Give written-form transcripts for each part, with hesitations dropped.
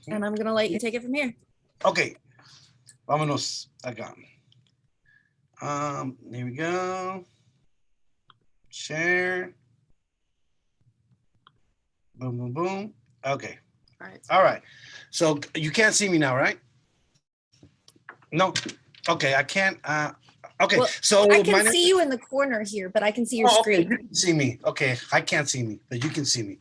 And I'm gonna let you take it from here. Okay, vámonos acá. Here we go. Share. Boom, boom, boom. Okay. All right. All right. So you can't see me now, right? No. Okay, I can't. Okay, Well, so I can see you in the corner here, but I can see your okay, screen. you can see me. Okay, I can't see me, but you can see me.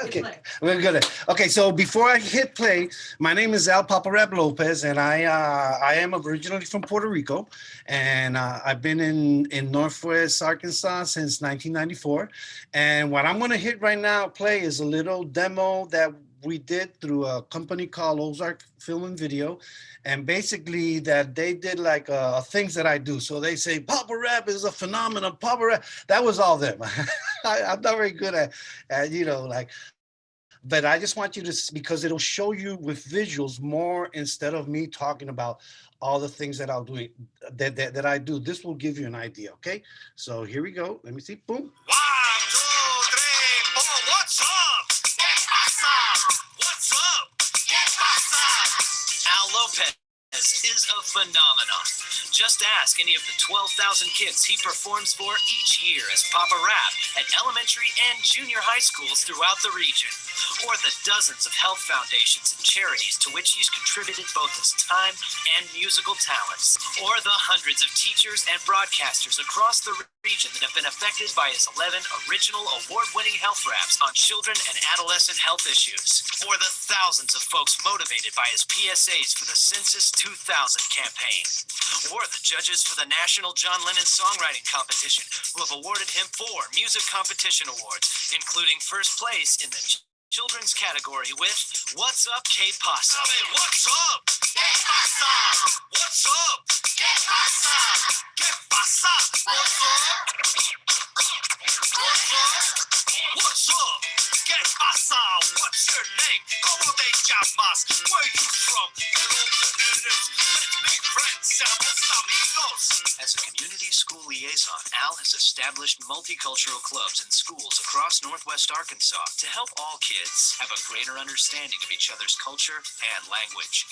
Okay, we're good. Okay, so before I hit play, my name is Al Papa Rap Lopez, and I am originally from Puerto Rico, and I've been in Northwest Arkansas since 1994. And what I'm gonna hit right now play is a little demo that we did through a company called Ozark Film and Video, and basically that they did like things that I do. So they say Papa Rap is a phenomenon. Papa Rap, that was all them. I'm not very good at like, but I just want you to, because it'll show you with visuals more instead of me talking about all the things that I'll do that I do. This will give you an idea. Okay, so here we go. Let me see. Boom. 1, 2, 3, 4. What's up? ¿Qué pasa? What's up? ¿Qué pasa? Al Lopez is a phenomenon. Just ask any of the 12,000 kids he performs for each year as Papa Rap at elementary and junior high schools throughout the region, or the dozens of health foundations and charities to which he's contributed both his time and musical talents, or the hundreds of teachers and broadcasters across the region that have been affected by his 11 original award-winning health raps on children and adolescent health issues, or the thousands of folks motivated by his PSAs for the Census 2000 campaign, or the judges for the National John Lennon Songwriting Competition who have awarded him 4 music competition awards, including first place in the children's category with What's Up, ¿Qué pasa? What's up? ¿Qué pasa? What's up? ¿Qué pasa? ¿Qué pasa? What's up? What's up? What's up? ¿Qué pasa? What's your name? ¿Cómo te llamas? Where you from? ¿Qué lo que eres? Let's be friends. Seamos amigos. As a community school liaison, Al has established multicultural clubs in schools across Northwest Arkansas to help all kids have a greater understanding of each other's culture and language.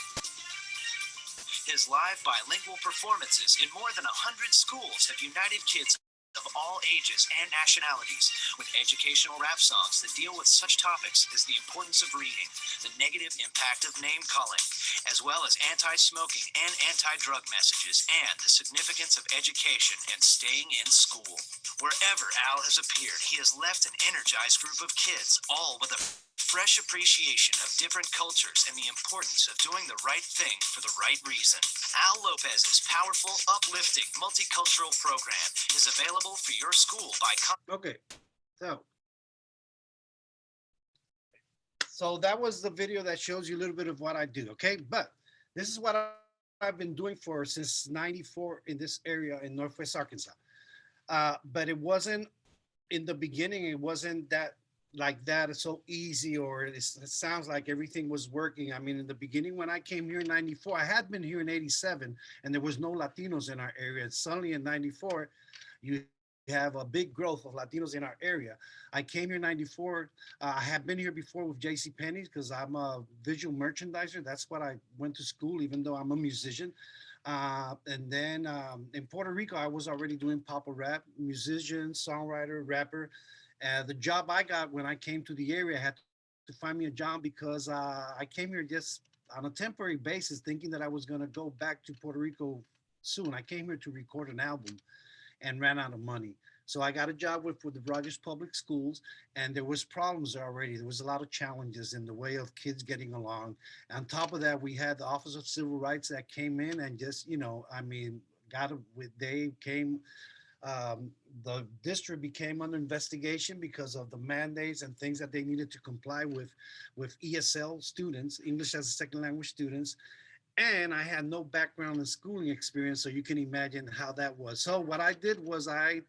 His live bilingual performances in more than 100 schools have united kids of all ages and nationalities with educational rap songs that deal with such topics as the importance of reading, the negative impact of name calling, as well as anti-smoking and anti-drug messages, and the significance of education and staying in school. Wherever Al has appeared, he has left an energized group of kids, all with a fresh appreciation of different cultures and the importance of doing the right thing for the right reason. Al Lopez's powerful, uplifting, multicultural program is available for your school by... Okay, so that was the video that shows you a little bit of what I do, okay? But this is what I've been doing for since 94 in this area in Northwest Arkansas. But it wasn't, in the beginning, it wasn't that like that. It's so easy, or it sounds like everything was working. I mean, in the beginning, when I came here in 94, I had been here in 87 and there was no Latinos in our area. And suddenly in 94, you have a big growth of Latinos in our area. I came here in 94. I had been here before with JC Penney's because I'm a visual merchandiser. That's what I went to school, even though I'm a musician. And then in Puerto Rico, I was already doing Papa Rap, musician, songwriter, rapper. The job I got when I came to the area, I had to find me a job because I came here just on a temporary basis, thinking that I was going to go back to Puerto Rico soon. I came here to record an album and ran out of money. So I got a job with the Rogers Public Schools, and there was problems already. There was a lot of challenges in the way of kids getting along. On top of that, we had the Office of Civil Rights that came in and just, I mean, they came, the district became under investigation because of the mandates and things that they needed to comply with ESL students, English as a second language students. And I had no background in schooling experience, so you can imagine how that was. So what I did was the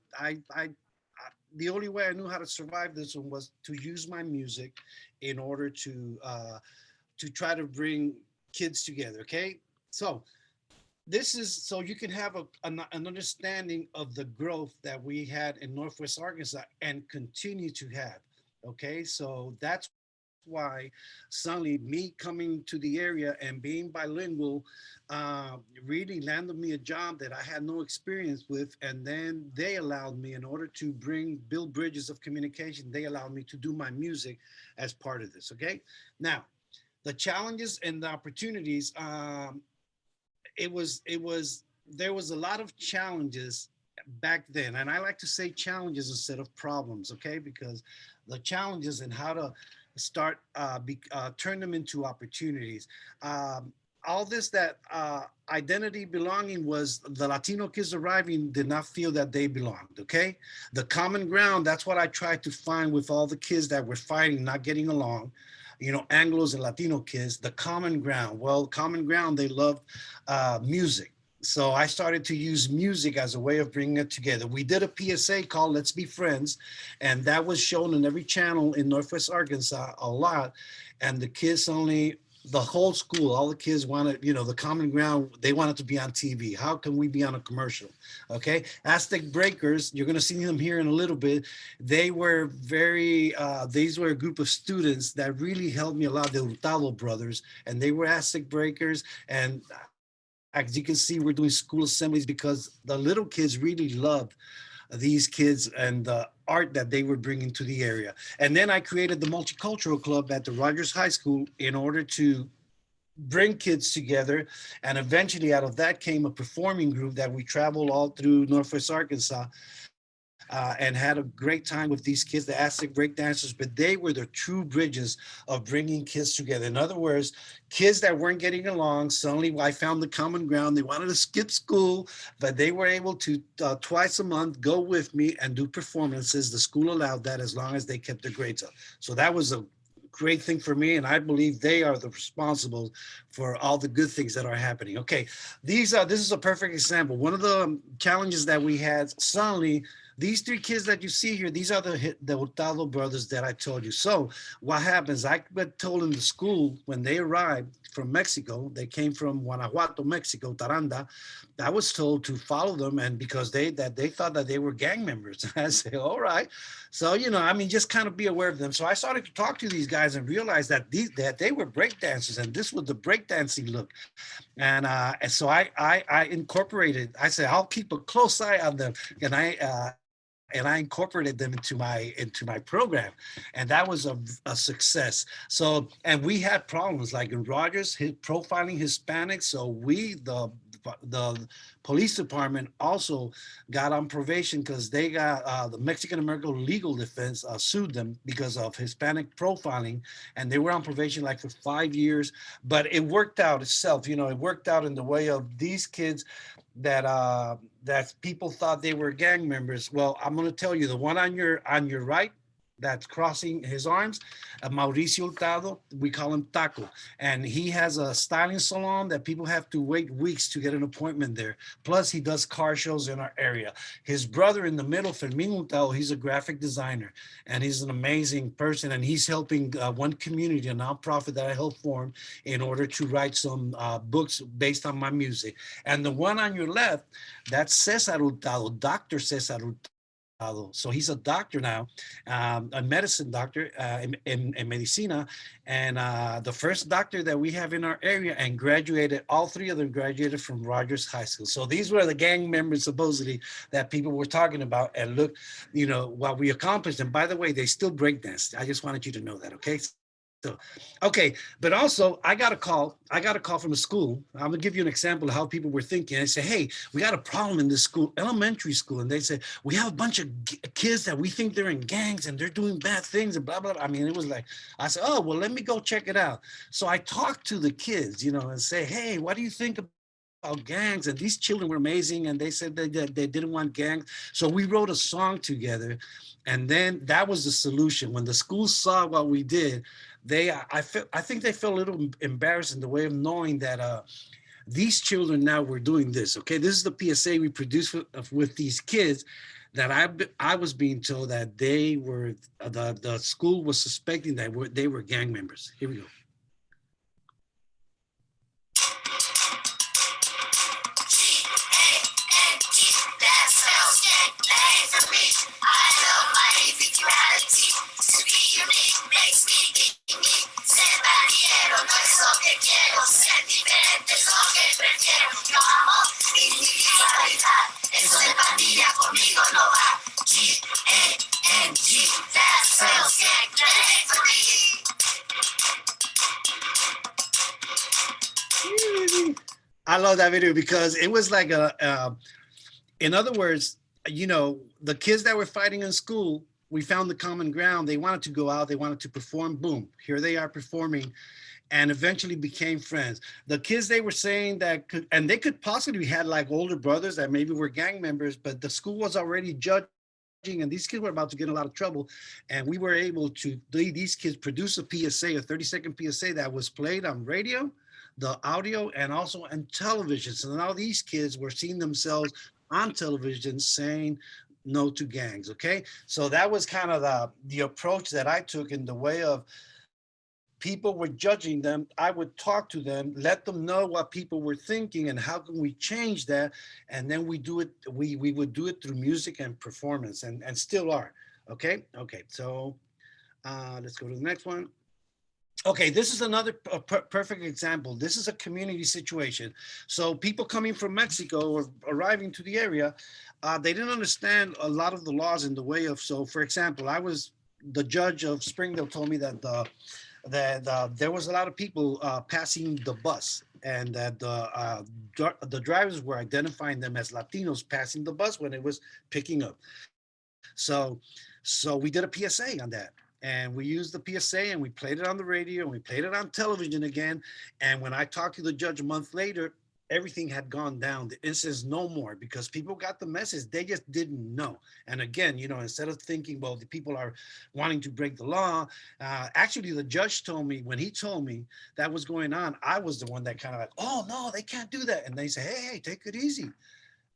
only way I knew how to survive this one was to use my music in order to try to bring kids together. Okay, so this is so you can have an understanding of the growth that we had in Northwest Arkansas and continue to have. Okay, so that's why suddenly me coming to the area and being bilingual really landed me a job that I had no experience with. And then they allowed me, in order to build bridges of communication, they allowed me to do my music as part of this. Okay. Now, the challenges and the opportunities, there was a lot of challenges back then, and I like to say challenges instead of problems, okay? Because the challenges and how to turn them into opportunities. All this that identity belonging was the Latino kids arriving did not feel that they belonged, okay? The common ground, that's what I tried to find with all the kids that were fighting, not getting along, Anglos and Latino kids, the common ground. Well, common ground, they loved music. So I started to use music as a way of bringing it together. We did a PSA called Let's Be Friends, and that was shown in every channel in Northwest Arkansas a lot. And the kids the whole school, all the kids wanted, the common ground, they wanted to be on TV. How can we be on a commercial? Okay. Aztec Breakers, you're going to see them here in a little bit. They were these were a group of students that really helped me a lot, the Hurtado brothers, and they were Aztec Breakers. And as you can see, we're doing school assemblies because the little kids really loved these kids and the art that they were bringing to the area. And then I created the Multicultural Club at the Rogers High School in order to bring kids together. And eventually out of that came a performing group that we traveled all through Northwest Arkansas and had a great time with these kids, the Aztec breakdancers, but they were the true bridges of bringing kids together. In other words, kids that weren't getting along, suddenly I found the common ground. They wanted to skip school, but they were able to twice a month go with me and do performances. The school allowed that as long as they kept their grades up. So that was a great thing for me, and I believe they are the responsible for all the good things that are happening. Okay, this is a perfect example. One of the challenges that we had, suddenly these three kids that you see here, these are the Hurtado brothers that I told you. So what happens, I got told in the school when they arrived from Mexico, they came from Guanajuato, Mexico, Taranda. I was told to follow them, and because they thought that they were gang members. I said, all right. So, just kind of be aware of them. So I started to talk to these guys and realize that they were breakdancers, and this was the breakdancing look. And so I incorporated. I said I'll keep a close eye on them, and I incorporated them into my program, and that was a success. So, and we had problems like in Rogers, profiling Hispanics. So the police department also got on probation because they got the Mexican American Legal Defense sued them because of Hispanic profiling, and they were on probation like for 5 years. But it worked out itself. It worked out in the way of these kids that people thought they were gang members. Well, I'm going to tell you, the one on your right that's crossing his arms, Mauricio Hurtado, we call him Taco. And he has a styling salon that people have to wait weeks to get an appointment there. Plus, he does car shows in our area. His brother in the middle, Fermin Hurtado, he's a graphic designer, and he's an amazing person. And he's helping OneCommunity, a nonprofit that I helped form, in order to write some books based on my music. And the one on your left, that's Cesar Hurtado, Dr. Cesar Hurtado. So he's a doctor now, a medicine doctor in medicina, and the first doctor that we have in our area, and graduated, all three of them graduated from Rogers High School. So these were the gang members supposedly that people were talking about, and look, what we accomplished. And by the way, they still breakdance. I just wanted you to know that, okay? So, okay, but also I got a call from a school. I'm gonna give you an example of how people were thinking. I say, hey, we got a problem in this school, elementary school. And they said, we have a bunch of kids that we think they're in gangs and they're doing bad things and blah, blah, blah. I mean, it was like, I said, oh, well, let me go check it out. So I talked to the kids, and say, hey, what do you think about gangs? And these children were amazing, and they said they didn't want gangs. So we wrote a song together, and then that was the solution. When the school saw what we did, I think they felt a little embarrassed in the way of knowing that these children now were doing this. Okay, this is the PSA we produced with these kids, that I was being told that they were the school was suspecting that they were gang members. Here we go. I love that video because it was like in other words, the kids that were fighting in school, we found the common ground. They wanted to go out, they wanted to perform. Boom, here they are performing, and eventually became friends. The kids, they were saying that and they could possibly had like older brothers that maybe were gang members, but the school was already judging, and these kids were about to get in a lot of trouble. And we were able to, these kids produce a PSA, a 30-second PSA that was played on radio, the audio, and also on television. So now these kids were seeing themselves on television saying no to gangs. Okay, so that was kind of the approach that I took in the way of people were judging them. I would talk to them, let them know what people were thinking and how can we change that. And then we do it, we would do it through music and performance, and still are. Okay, so let's go to the next one. Okay, this is another perfect example. This is a community situation. So people coming from Mexico or arriving to the area, they didn't understand a lot of the laws in the way of, so for example, the judge of Springdale told me that there was a lot of people passing the bus, and that the drivers were identifying them as Latinos passing the bus when it was picking up. So we did a PSA on that. And we used the PSA and we played it on the radio and we played it on television again. And when I talked to the judge a month later, everything had gone down. The incidents no more, because people got the message. They just didn't know. And again, instead of thinking, well, the people are wanting to break the law, actually the judge told me, when he told me that was going on, I was the one that kind of like, oh no, they can't do that. And they say, hey, take it easy.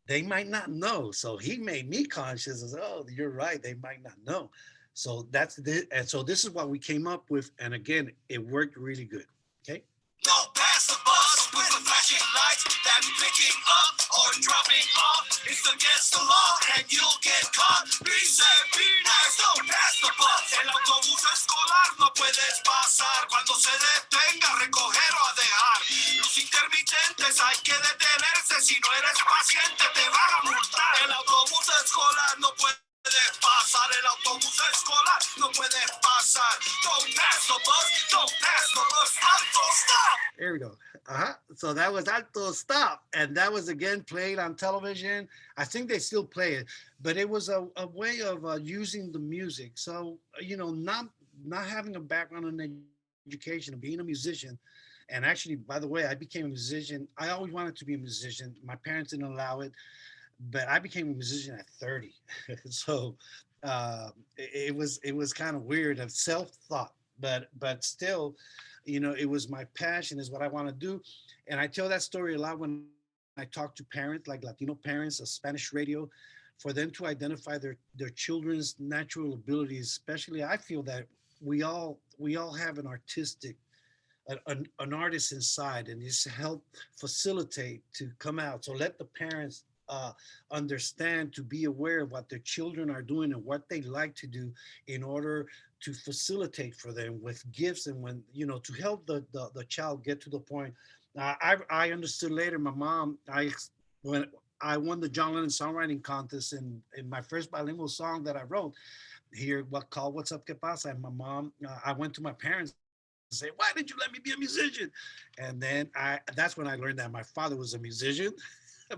They might not know. So he made me conscious as, oh, you're right. They might not know. So and so this is what we came up with. And again, it worked really good. Okay. Don't pass the bus with the flashing lights that picking up or dropping off. It's against the law and you'll get caught. Be safe, be nice, don't pass the bus. El autobús escolar no puedes pasar. Cuando se detenga, recoger o a dejar. Los intermitentes hay que detenerse. Si no eres paciente, te van a multar. El autobús escolar no puede pasar, el autobús escolar no puede pasar. Don't pass the bus, don't pass the bus. Alto, stop. There we go. So that was Alto, stop. And that was again played on television. I think they still play it, but it was a way of using the music. So, not having a background in education, being a musician. And actually, by the way, I became a musician. I always wanted to be a musician. My parents didn't allow it, but I became a musician at 30. So it was kind of weird of self-thought, but still, it was my passion, is what I want to do. And I tell that story a lot when I talk to parents, like Latino parents of Spanish radio, for them to identify their children's natural abilities. Especially, I feel that we all have an artistic, an artist inside, and just help facilitate to come out. So let the parents understand, to be aware of what their children are doing and what they like to do, in order to facilitate for them with gifts, and when to help the child get to the point. I understood later, my mom, when I won the John Lennon songwriting contest in my first bilingual song that I wrote here, called What's Up, Que Pasa? And my mom, I went to my parents and say, why did you let me be a musician? And then that's when I learned that my father was a musician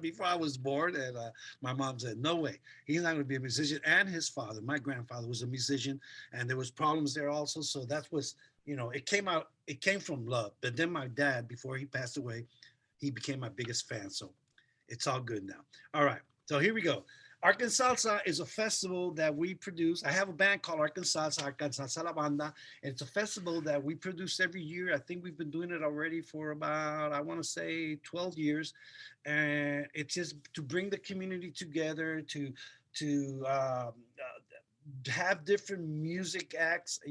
before I was born. And my mom said, no way, he's not going to be a musician. And his father, my grandfather, was a musician, and there was problems there also. So that was, it came from love. But then my dad, before he passed away, he became my biggest fan. So it's all good now. All right, so here we go. ArkanSalsa is a festival that we produce. I have a band called ArkanSalsa La Banda. And it's a festival that we produce every year. I think we've been doing it already for about, I want to say 12 years. And it's just to bring the community together, to have different music acts,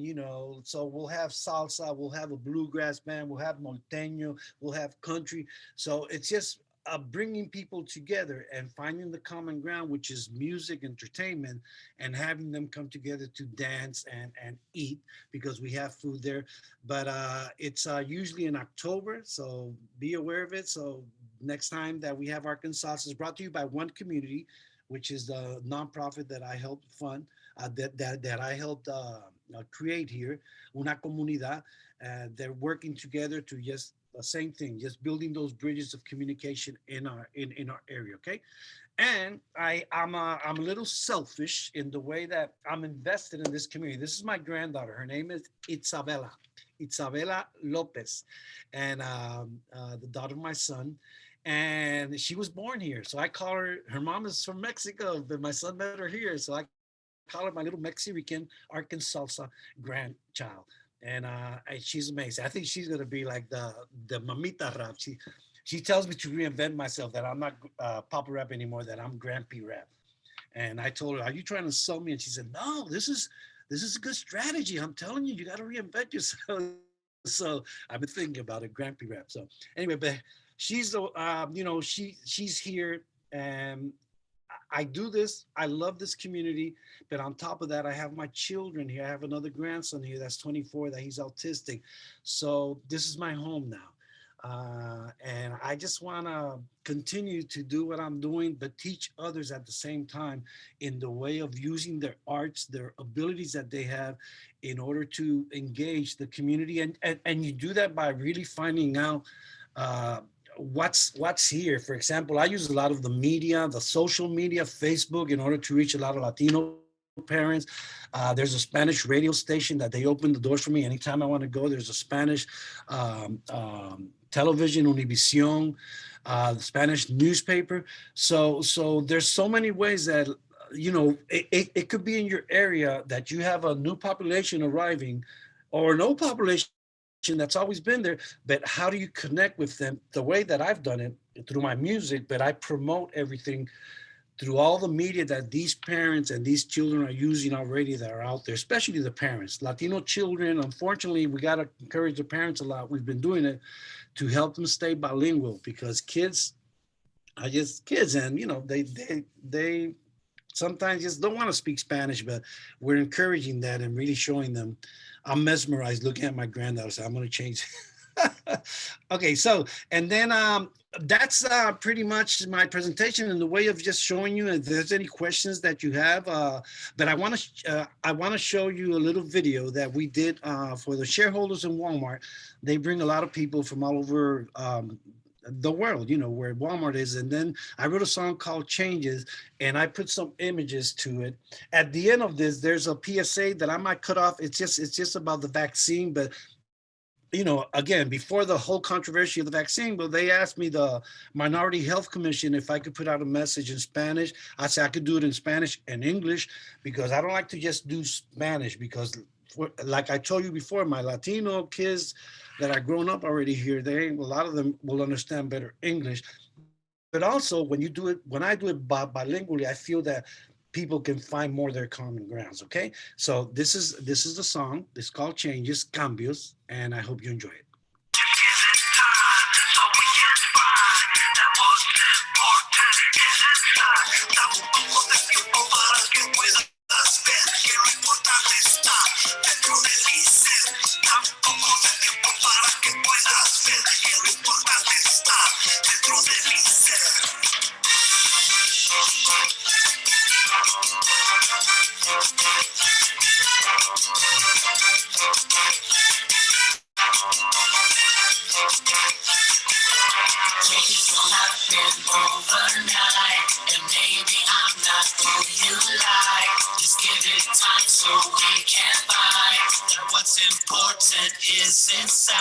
so we'll have salsa, we'll have a bluegrass band, we'll have norteño, we'll have country. So it's just bringing people together and finding the common ground, which is music, entertainment, and having them come together to dance and eat because we have food there. But it's usually in October, so be aware of it. So next time that we have ArkanSalsa is brought to you by OneCommunity, which is the nonprofit that I helped fund, that I helped create here, Una Comunidad. They're working together to just the same thing, just building those bridges of communication in our area. Okay, and I'm a little selfish in the way that I'm invested in this community. This is my granddaughter. Her name is Isabela Lopez, and the daughter of my son. And she was born here, so I call her. Her mom is from Mexico, but my son met her here, so I call her my little Mexican ArkanSalsa grandchild. And she's amazing. I think she's gonna be like the mamita rap. She tells me to reinvent myself, that I'm not Papa Rap anymore, that I'm Grampy Rap. And I told her, "Are you trying to sell me?" And she said, "No, this is a good strategy. I'm telling you, you got to reinvent yourself." So I've been thinking about it, Grampy Rap. So anyway, but she's the she's here, and I do this. I love this community, but on top of that, I have my children here. I have another grandson here that's 24, that he's autistic. So this is my home now. And I just want to continue to do what I'm doing, but teach others at the same time in the way of using their arts, their abilities that they have in order to engage the community. And you do that by really finding out what's here. For example, I use a lot of the media, the social media, Facebook, in order to reach a lot of Latino parents. There's a Spanish radio station that they open the doors for me anytime I want to go. There's a Spanish television, Univision, the Spanish newspaper. So there's so many ways that it could be in your area that you have a new population arriving, or no population that's always been there, but how do you connect with them? The way that I've done it through my music, but I promote everything through all the media that these parents and these children are using already, that are out there, especially the parents. Latino children, unfortunately, we got to encourage the parents a lot. We've been doing it to help them stay bilingual, because kids are just kids, and they sometimes just don't want to speak Spanish, but we're encouraging that and really showing them. I'm mesmerized looking at my granddaughter, so I'm going to change. Okay, so, and then that's pretty much my presentation in the way of just showing you if there's any questions that you have. But I want to show you a little video that we did for the shareholders in Walmart. They bring a lot of people from all over the world, where Walmart is. And then I wrote a song called Changes, and I put some images to it. At the end of this, there's a PSA that I might cut off. It's just about the vaccine. But again, before the whole controversy of the vaccine, well, they asked me, the Minority Health Commission, if I could put out a message in Spanish. I said I could do it in Spanish and English, because I don't like to just do Spanish, because like I told you before, my Latino kids that are grown up already here, a lot of them will understand better English. But also when I do it bilingually, I feel that people can find more of their common grounds. Okay, so this is the song. It's called Changes, Cambios, and I hope you enjoy it. Overnight, and maybe I'm not who you like. Just give it time so we can find that what's important is inside.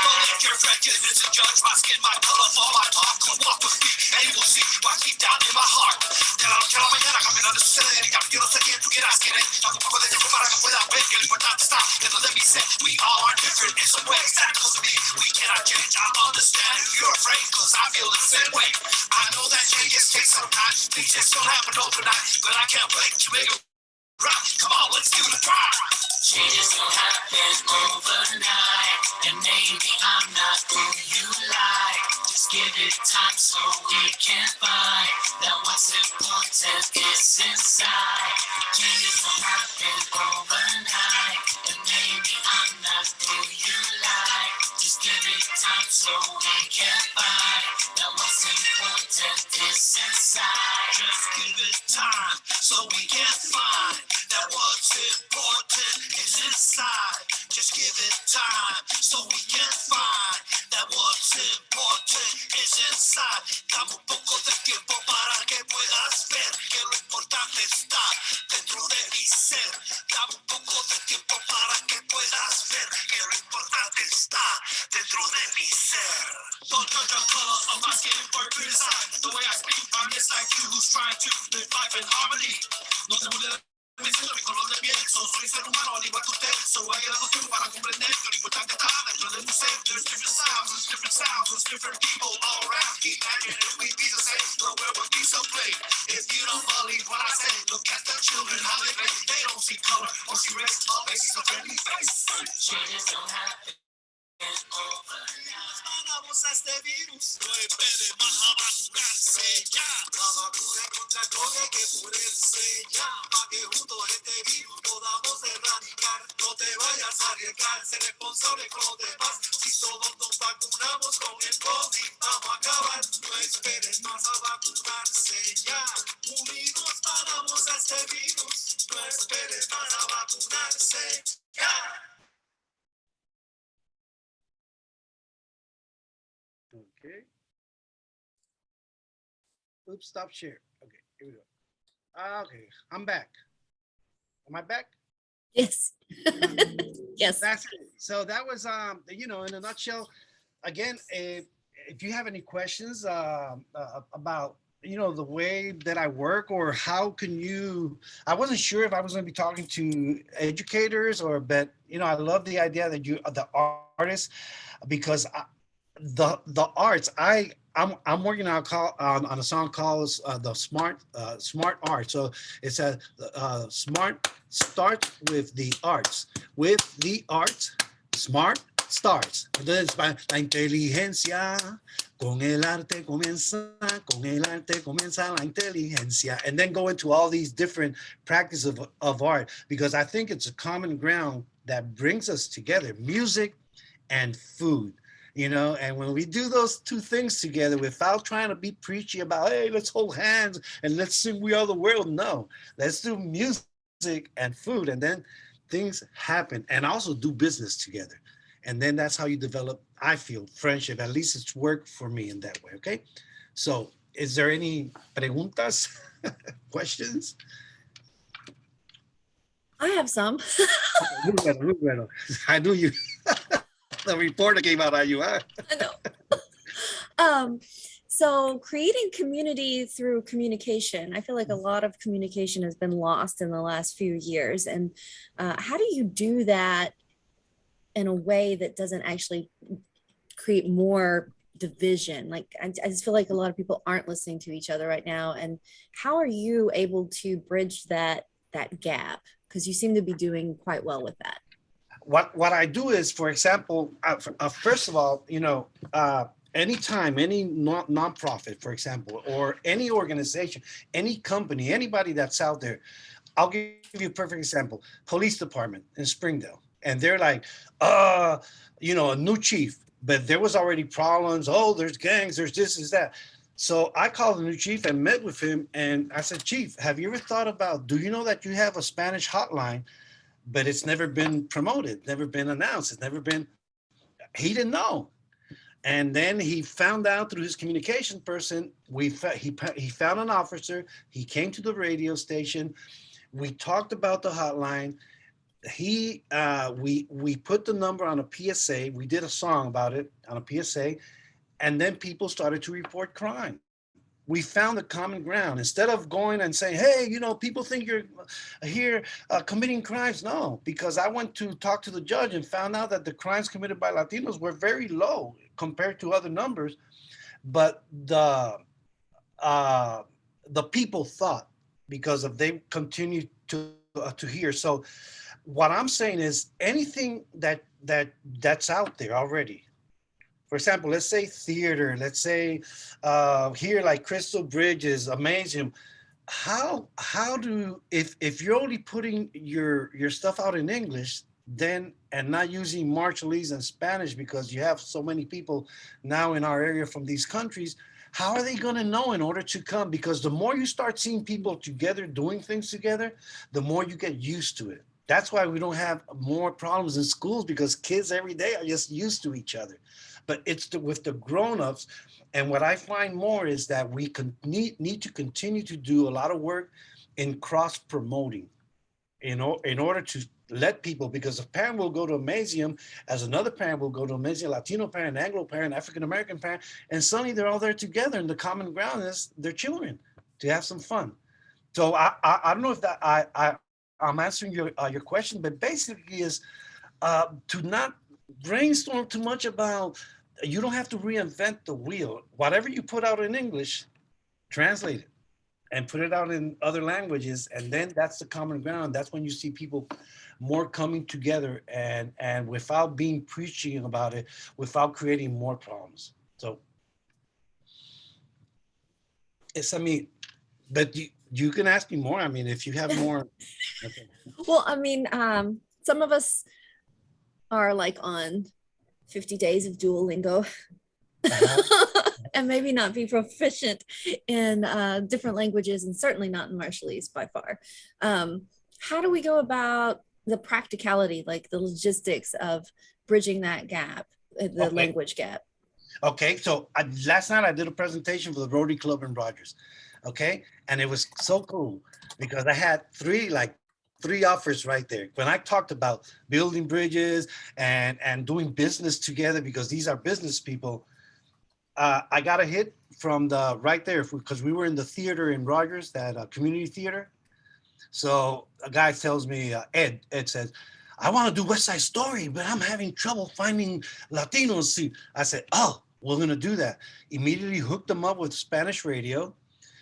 Don't let your prejudice to judge my skin, my color, all my talk. Come walk with me, and you will see what deep down in my heart. De la noche a la mañana cambiando de suceder, y yo no sé quién tú quieras querer. Tampoco de tiempo para que pueda ver que lo importante está dentro de mi ser. We all are different in some ways, that goes to me. We cannot change, I understand if you're afraid, cause I feel the same way. I know that changes take some time, things just don't happen overnight, but I can't wait to make it right. Come on, let's do the drive. Changes don't happen overnight, and maybe I'm not who you like. Just give it time so we can find that what's important is inside. Changes will happen overnight, and maybe I'm not who you like. Just give it time so we can find that what's important is inside. Just give it time so we can find that what's important is inside. Just give it time so we can find that what's important is inside. Dame un poco de tiempo para que puedas ver que lo importante está dentro de mi ser. Dame un poco de tiempo para que puedas ver que lo importante está dentro de mi ser. Don't judge the color of my skin or criticize the way I speak. I'm just like you who's trying to live life in harmony. No te burles de mi color de piel. Soy ser humano al igual que usted. So hay algo que para comprender que lo importante está dentro de mi ser. There's different sounds, there's different people all around. Imagine if we be the same, the world would be so great. If you don't believe what I say, look at the children, how they play. They don't see color or see race, all they see is a friendly face. Changes don't happen overnight. Vamos a este virus, no espere más a vacunarse ya. La vacuna contra el COVID que ponerse ya. Pa' que juntos este virus podamos erradicar. No te vayas a arriesgar, ser responsable con los demás. Si todos nos vacunamos con el COVID, vamos a acabar. No esperes más a vacunarse ya. Unidos paramos a este virus. No esperes más a vacunarse ya. Okay. Oops, stop share. Okay, here we go. Okay, I'm back. Am I back? Yes. Yes. That's it. So that was, in a nutshell. Again, if you have any questions about, the way that I work, or how can you, I wasn't sure if I was going to be talking to educators but I love the idea that the artists, because the arts, I'm working on a song called the smart art. So it's a smart starts with the arts. With the arts, smart starts. Entonces, la inteligencia con el arte comienza la inteligencia, and then go into all these different practices of art, because I think it's a common ground that brings us together, music and food. And when we do those two things together without trying to be preachy about, hey, let's hold hands and let's sing We Are the World. No, let's do music and food, and then things happen, and also do business together. And then that's how you develop, I feel, friendship. At least it's worked for me in that way. Okay. So is there any preguntas, questions? I have some. Muy bueno. I knew you. The reporter came out on you, huh? I know. So creating community through communication, I feel like a lot of communication has been lost in the last few years. And how do you do that in a way that doesn't actually create more division? Like, I just feel like a lot of people aren't listening to each other right now. And how are you able to bridge that gap? Because you seem to be doing quite well with that. What I do is, for example, first of all, anytime any nonprofit, for example, or any organization, any company, anybody that's out there, I'll give you a perfect example. Police department in Springdale, and they're like, a new chief, but there was already problems. Oh, there's gangs, there's this, is that. So I called the new chief and met with him, and I said, Chief, have you ever thought about, do you know that you have a Spanish hotline, but it's never been promoted, never been announced, it's never been, he didn't know. And then he found out through his communication person, he found an officer, he came to the radio station, we talked about the hotline, we put the number on a PSA, we did a song about it on a PSA, and then people started to report crime. We found a common ground. Instead of going and saying, hey, people think you're here committing crimes. No, because I went to talk to the judge and found out that the crimes committed by Latinos were very low compared to other numbers. But the people thought, because of they continue to hear. So what I'm saying is, anything that's out there already for example, let's say theater, let's say here like Crystal Bridge is amazing. How do if you're only putting your stuff out in English, then and not using Marshallese and Spanish because you have so many people now in our area from these countries, how are they going to know in order to come? Because the more you start seeing people together doing things together, the more you get used to it. That's why we don't have more problems in schools, because kids every day are just used to each other. But it's with the grown-ups. And what I find more is that we need to continue to do a lot of work in cross promoting in order to let people, because a parent will go to a museum as another parent will go to a museum, Latino parent, Anglo parent, African American parent, and suddenly they're all there together, and the common ground is their children to have some fun. So I don't know if that I'm answering your question, but basically is to not brainstorm too much about. You don't have to reinvent the wheel. Whatever you put out in English, translate it and put it out in other languages, and then that's the common ground. That's when you see people more coming together, and without being preaching about it, without creating more problems. So it's, I mean, but you can ask me more. I mean, if you have more. Okay. Well, I mean, some of us are like on 50 days of Duolingo. Uh-huh. And maybe not be proficient in different languages, and certainly not in Marshallese by far. How do we go about the practicality, like the logistics of bridging that gap, the Okay. language gap? Okay, so last night I did a presentation for the Rotary Club in Rogers. Okay, and it was so cool because I had three offers right there. When I talked about building bridges and doing business together, because these are business people, I got a hit from the right there because we were in the theater in Rogers, that community theater. So a guy tells me, Ed says, I want to do West Side Story, but I'm having trouble finding Latinos. I said, oh, we're going to do that. Immediately hooked them up with Spanish radio.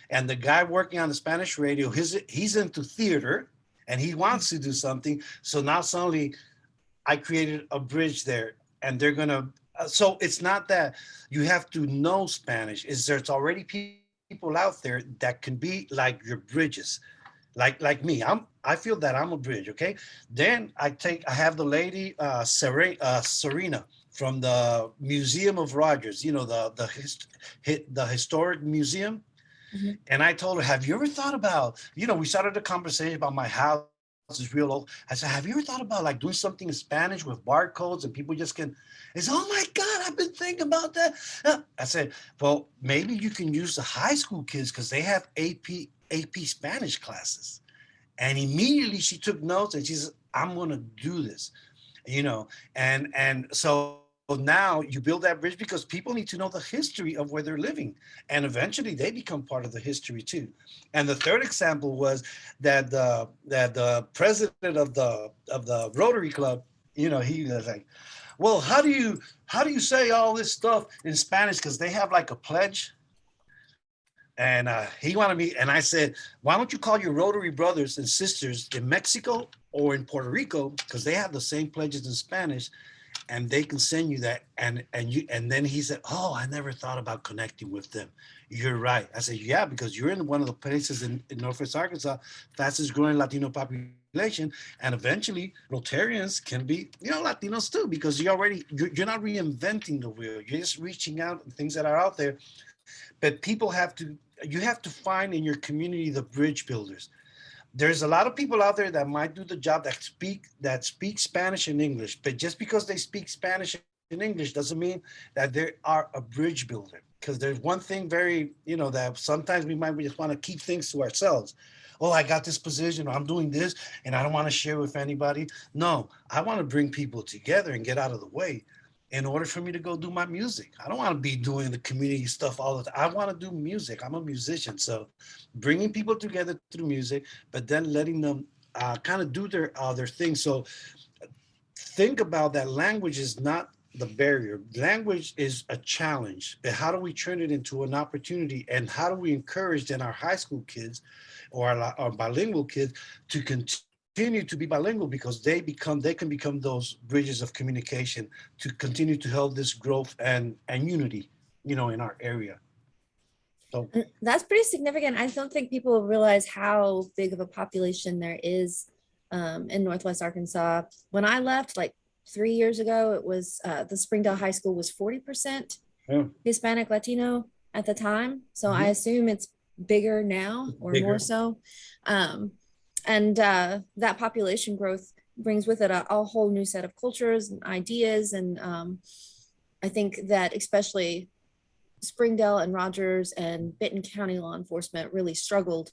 And the guy working on the Spanish radio, he's into theater and he wants to do something. So now suddenly I created a bridge there, and they're going to, so it's not that you have to know Spanish. There's already people out there that can be like your bridges, like me. I feel that I'm a bridge. Okay, then I have the lady Serena from the Museum of Rogers, the historic museum. Mhm. And I told her, have you ever thought about, we started a conversation about my house is real old. I said, have you ever thought about like doing something in Spanish with barcodes and people just can, it's, oh my God, I've been thinking about that. I said, well, maybe you can use the high school kids because they have AP Spanish classes. And immediately she took notes and she said, I'm going to do this, and so now you build that bridge because people need to know the history of where they're living, and eventually they become part of the history too. And the third example was that the president of the Rotary Club, he was like, well, how do you say all this stuff in Spanish, because they have like a pledge. And he wanted me, and I said, why don't you call your Rotary brothers and sisters in Mexico or in Puerto Rico, because they have the same pledges in Spanish, and they can send you that. And then he said, oh, I never thought about connecting with them. You're right. I said, yeah, because you're in one of the places in Northwest Arkansas, fastest growing Latino population, and eventually Rotarians can be, Latinos too, because you're not reinventing the wheel. You're just reaching out and things that are out there. But you have to find in your community the bridge builders. There's a lot of people out there that might do the job that speak Spanish and English, but just because they speak Spanish and English doesn't mean that they are a bridge builder. Because there's one thing that sometimes we might just want to keep things to ourselves. Oh, I got this position, or I'm doing this, and I don't want to share with anybody. No, I want to bring people together and get out of the way in order for me to go do my music. I don't want to be doing the community stuff all the time. I want to do music. I'm a musician. So bringing people together through music, but then letting them kind of do their thing. So think about that. Language is not the barrier. Language is a challenge, but how do we turn it into an opportunity? And how do we encourage then our high school kids or our bilingual kids to continue continue to be bilingual because they can become those bridges of communication to continue to help this growth and unity, in our area. So That's pretty significant. I don't think people realize how big of a population there is in Northwest Arkansas. When I left, like 3 years ago, it was the Springdale High School was 40% yeah, Hispanic Latino at the time. So I mhm, assume it's bigger now or more bigger. so. Um, and that population growth brings with it a whole new set of cultures and ideas. And I think that especially Springdale and Rogers and Benton County law enforcement really struggled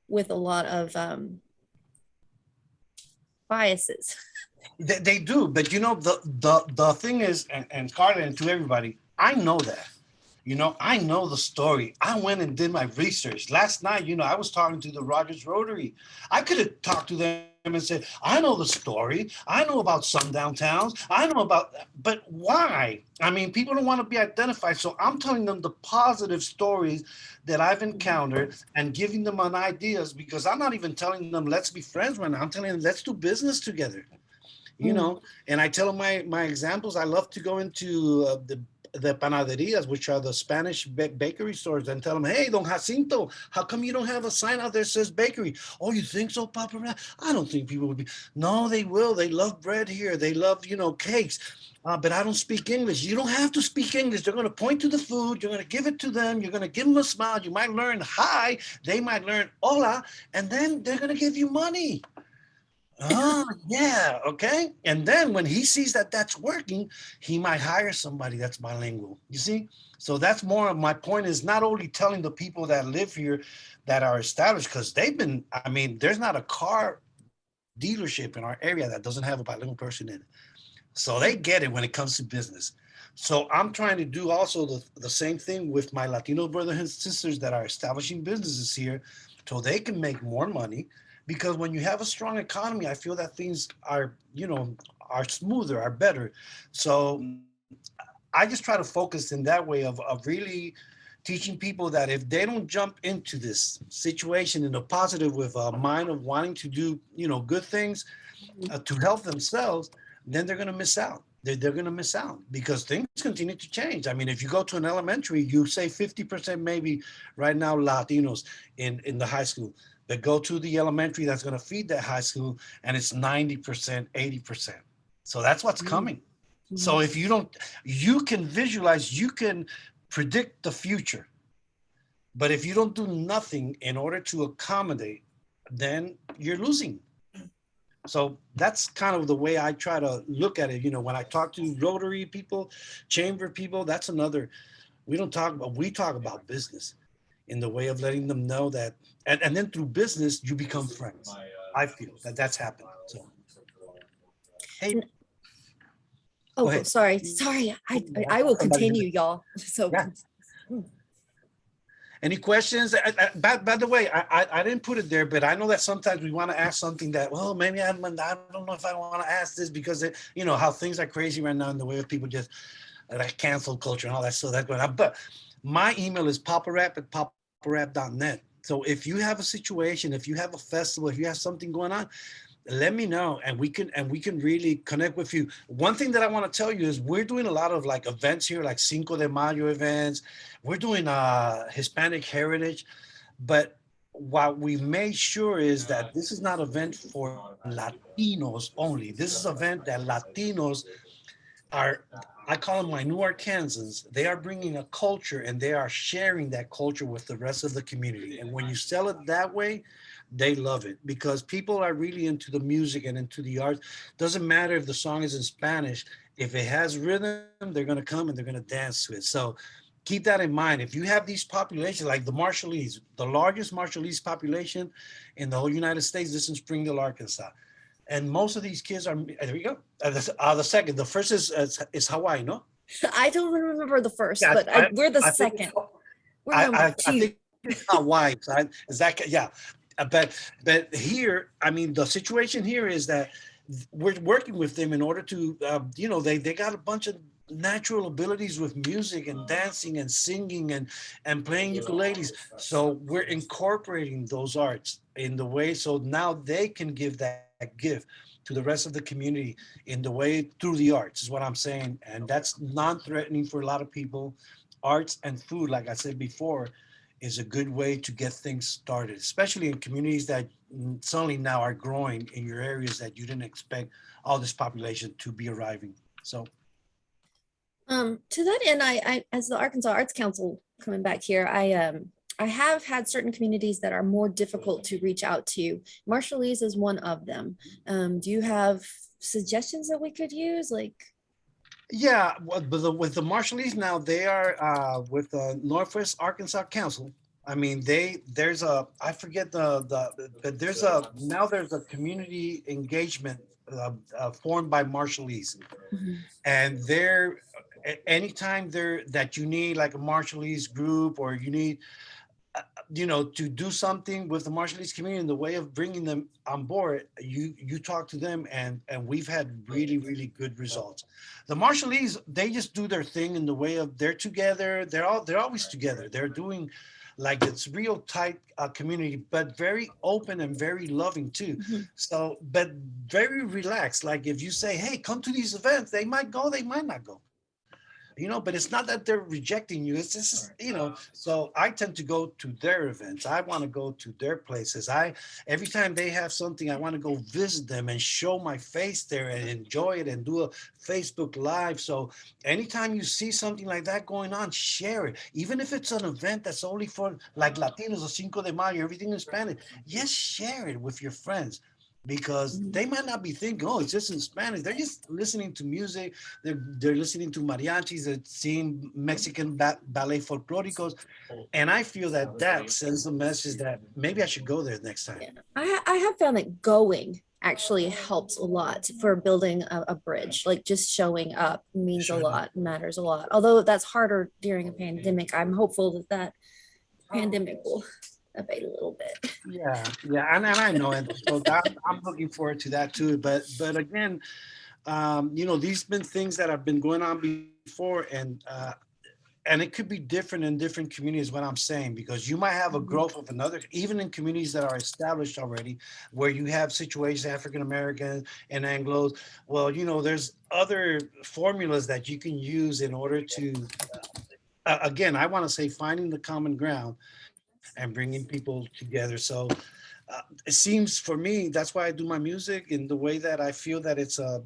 with a lot of biases. They do, but the thing is, and Scarlett, and to everybody, I know that. I know the story. I went and did my research. Last night, I was talking to the Rogers Rotary. I could have talked to them and said, I know the story. I know about sundown towns. I know about, but why? I mean, people don't want to be identified. So I'm telling them the positive stories that I've encountered and giving them an ideas, because I'm not even telling them, let's be friends right now. I'm telling them, let's do business together. And I tell them my examples. I love to go into the panaderias, which are the Spanish bakery stores, and tell them, hey, Don Jacinto, how come you don't have a sign out there that says bakery? Oh, you think so, Papa? I don't think people would be. No, they will. They love bread here. They love, cakes. But I don't speak English. You don't have to speak English. They're going to point to the food. You're going to give it to them. You're going to give them a smile. You might learn hi. They might learn hola. And then they're going to give you money. Oh, yeah. Okay. And then when he sees that that's working, he might hire somebody that's bilingual. You see? So that's more of my point, is not only telling the people that live here that are established, because there's not a car dealership in our area that doesn't have a bilingual person in it. So they get it when it comes to business. So I'm trying to do also the same thing with my Latino brothers and sisters that are establishing businesses here, so they can make more money. Because when you have a strong economy, I feel that things are smoother, are better. So I just try to focus in that way of really teaching people that if they don't jump into this situation in a positive, with a mind of wanting to do, good things to help themselves, then they're going to miss out. They're going to miss out because things continue to change. I mean, if you go to an elementary, you say 50% maybe right now Latinos in the high school, that go to the elementary that's going to feed that high school, and it's 90%, 80%. So that's what's coming. So if you can visualize, you can predict the future. But if you don't do nothing in order to accommodate, then you're losing. So that's kind of the way I try to look at it. When I talk to Rotary people, chamber people, that's another, we talk about business in the way of letting them know that, and then through business, you become friends. I feel that that's happened. So, hey, go Oh, ahead. sorry. I will continue, y'all. So Yeah. Any questions? By the way, I didn't put it there, but I know that sometimes we want to ask something that, well, maybe I don't know if I want to ask this, because how things are crazy right now in the way of people just like cancel culture and all that. So that's going on. But my email is paparap@paparap.net. So if you have a situation, if you have a festival, if you have something going on, let me know, and we can really connect with you. One thing that I want to tell you is we're doing a lot of like events here, like Cinco de Mayo events. We're doing Hispanic heritage, but what we've made sure is that this is not an event for Latinos only. This is an event that Latinos are, I call them my new Arkansans. They are bringing a culture, and they are sharing that culture with the rest of the community. And when you sell it that way, they love it, because people are really into the music and into the art. Doesn't matter if the song is in Spanish. If it has rhythm, they're going to come and they're going to dance to it. So keep that in mind. If you have these populations like the Marshallese, the largest Marshallese population in the whole United States, this is in Springdale, Arkansas. And most of these kids are, there you go. The first is Hawaii, no? I don't remember the first, Yeah, but we're the second. We're number I two. think it's Hawaii. Is that, yeah. But here, I mean, the situation here is that we're working with them in order to, they got a bunch of natural abilities with music and dancing and singing and playing ukuleles. So we're incorporating those arts in the way, so now they can give that gift to the rest of the community in the way through the arts is what I'm saying. And that's non-threatening for a lot of people. Arts and food, like I said before, is a good way to get things started, especially in communities that suddenly now are growing in your areas that you didn't expect all this population to be arriving. So To that end, as the Arkansas Arts Council coming back here, I have had certain communities that are more difficult to reach out to. Marshallese is one of them. Do you have suggestions that we could use? Like, yeah, with the Marshallese now, they are with the Northwest Arkansas Council. I mean, there's a I forget but there's a community engagement formed by Marshallese, mhm, and they're anytime there that you need like a Marshallese group or you need to do something with the Marshallese community in the way of bringing them on board, you talk to them, and we've had really, really good results. The Marshallese, they just do their thing in the way of they're together. They're always together. They're doing like it's real tight community, but very open and very loving too. mhm. So, but very relaxed. Like if you say, hey, come to these events, they might go, they might not go, but it's not that they're rejecting you. It's just, so I tend to go to their events. I want to go to their places. Every time they have something, I want to go visit them and show my face there and enjoy it and do a Facebook Live. So anytime you see something like that going on, share it. Even if it's an event that's only for like Latinos or Cinco de Mayo, everything in Spanish, yes, share it with your friends because Mhm. they might not be thinking, oh, it's just in Spanish. They're just listening to music. They're listening to mariachis. They're seeing Mexican ballet folklóricos, and I feel that that sends a message that maybe I should go there next time. Yeah. I have found that going actually helps a lot for building a bridge. Like just showing up means a Sure. lot, matters a lot. Although that's harder during a pandemic, I'm hopeful that pandemic will abate a little bit. Yeah, yeah, and I know it. So I'm looking forward to that too. But again, these been things that have been going on before, and it could be different in different communities. What I'm saying, because you might have a growth of another, even in communities that are established already, where you have situations African American and Anglo's. Well, there's other formulas that you can use in order to. Again, I want to say finding the common ground and bringing people together. So it seems for me that's why I do my music in the way that I feel that it's a